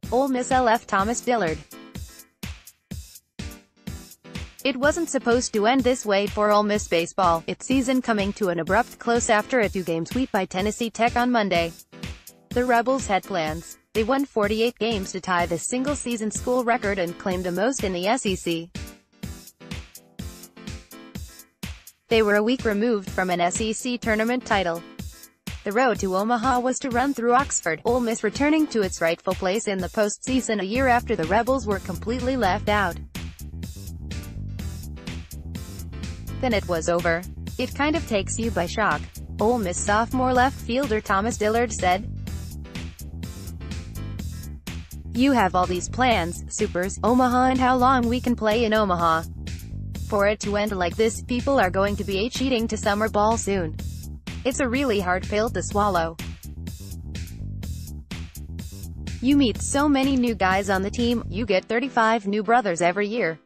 Ole Miss LF Thomas Dillard. It wasn't supposed to end this way for Ole Miss baseball, its season coming to an abrupt close after a two-game sweep by Tennessee Tech on Monday. The Rebels had plans. They won 48 games to tie the single-season school record and claim the most in the SEC. They were a week removed from an SEC tournament title. The road to Omaha was to run through Oxford, Ole Miss returning to its rightful place in the postseason a year after the Rebels were completely left out. Then it was over. It kind of takes you by shock, Ole Miss sophomore left fielder Thomas Dillard said. You have all these plans, supers, Omaha, and how long we can play in Omaha. For it to end like this, people are going to be cheating to summer ball soon. It's a really hard pill to swallow. You meet so many new guys on the team, you get 35 new brothers every year.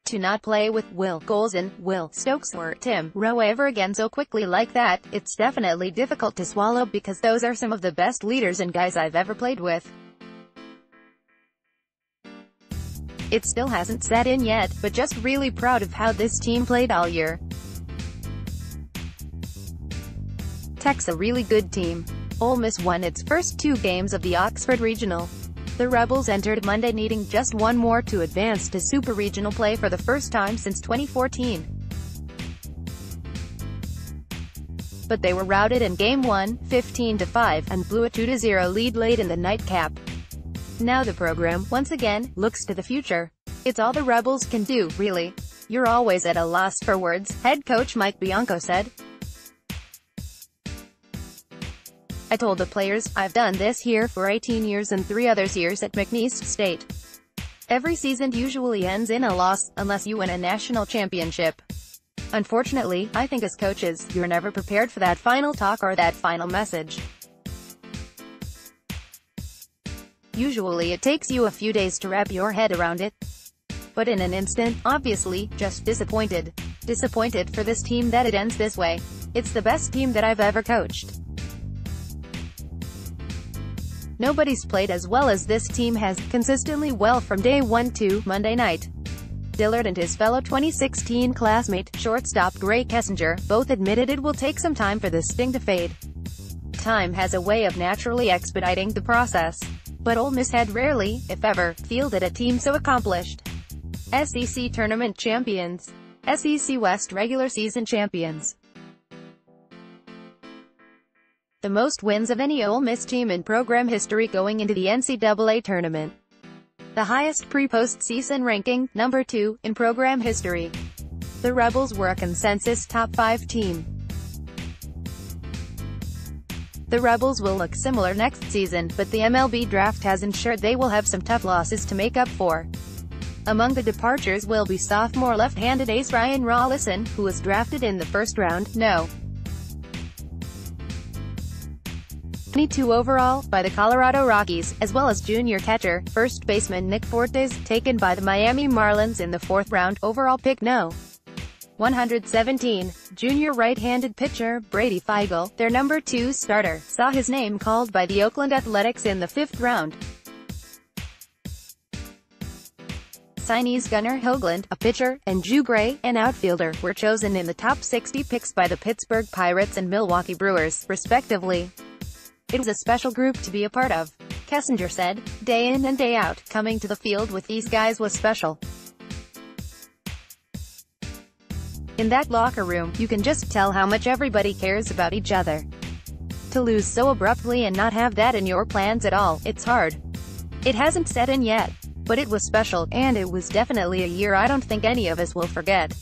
To not play with Will Golson, Will Stokes, or Tim Rowe ever again so quickly like that, it's definitely difficult to swallow because those are some of the best leaders and guys I've ever played with. It still hasn't set in yet, but just really proud of how this team played all year. Tech's a really good team. Ole Miss won its first two games of the Oxford Regional. The Rebels entered Monday needing just one more to advance to Super Regional play for the first time since 2014. But they were routed in Game 1, 15-5, and blew a 2-0 lead late in the nightcap. Now the program, once again, looks to the future. It's all the Rebels can do, really. You're always at a loss for words, head coach Mike Bianco said. I told the players, I've done this here for 18 years and 3 other years at McNeese State. Every season usually ends in a loss, unless you win a national championship. Unfortunately, I think as coaches, you're never prepared for that final talk or that final message. Usually it takes you a few days to wrap your head around it. But in an instant, obviously, just disappointed. Disappointed for this team that it ends this way. It's the best team that I've ever coached. Nobody's played as well as this team has, consistently well from day one to Monday night. Dillard and his fellow 2016 classmate, shortstop Gray Kessinger, both admitted it will take some time for this sting to fade. Time has a way of naturally expediting the process. But Ole Miss had rarely, if ever, fielded a team so accomplished. SEC Tournament champions. SEC West regular season champions. The most wins of any Ole Miss team in program history going into the NCAA tournament. The highest pre-postseason ranking, number 2, in program history. The Rebels were a consensus top 5 team. The Rebels will look similar next season, but the MLB Draft has ensured they will have some tough losses to make up for. Among the departures will be sophomore left-handed ace Ryan Rollison, who was drafted in the first round, no. 22 overall, by the Colorado Rockies, as well as junior catcher, first baseman Nick Fortes, taken by the Miami Marlins in the 4th round, overall pick no. 117, junior right-handed pitcher, Brady Feigl, their number 2 starter, saw his name called by the Oakland Athletics in the 5th round. Signees Gunnar Hoagland, a pitcher, and Drew Gray, an outfielder, were chosen in the top 60 picks by the Pittsburgh Pirates and Milwaukee Brewers, respectively. It was a special group to be a part of, Kessinger said. Day in and day out, coming to the field with these guys was special. In that locker room, you can just tell how much everybody cares about each other. To lose so abruptly and not have that in your plans at all, it's hard. It hasn't set in yet. But it was special, and it was definitely a year I don't think any of us will forget.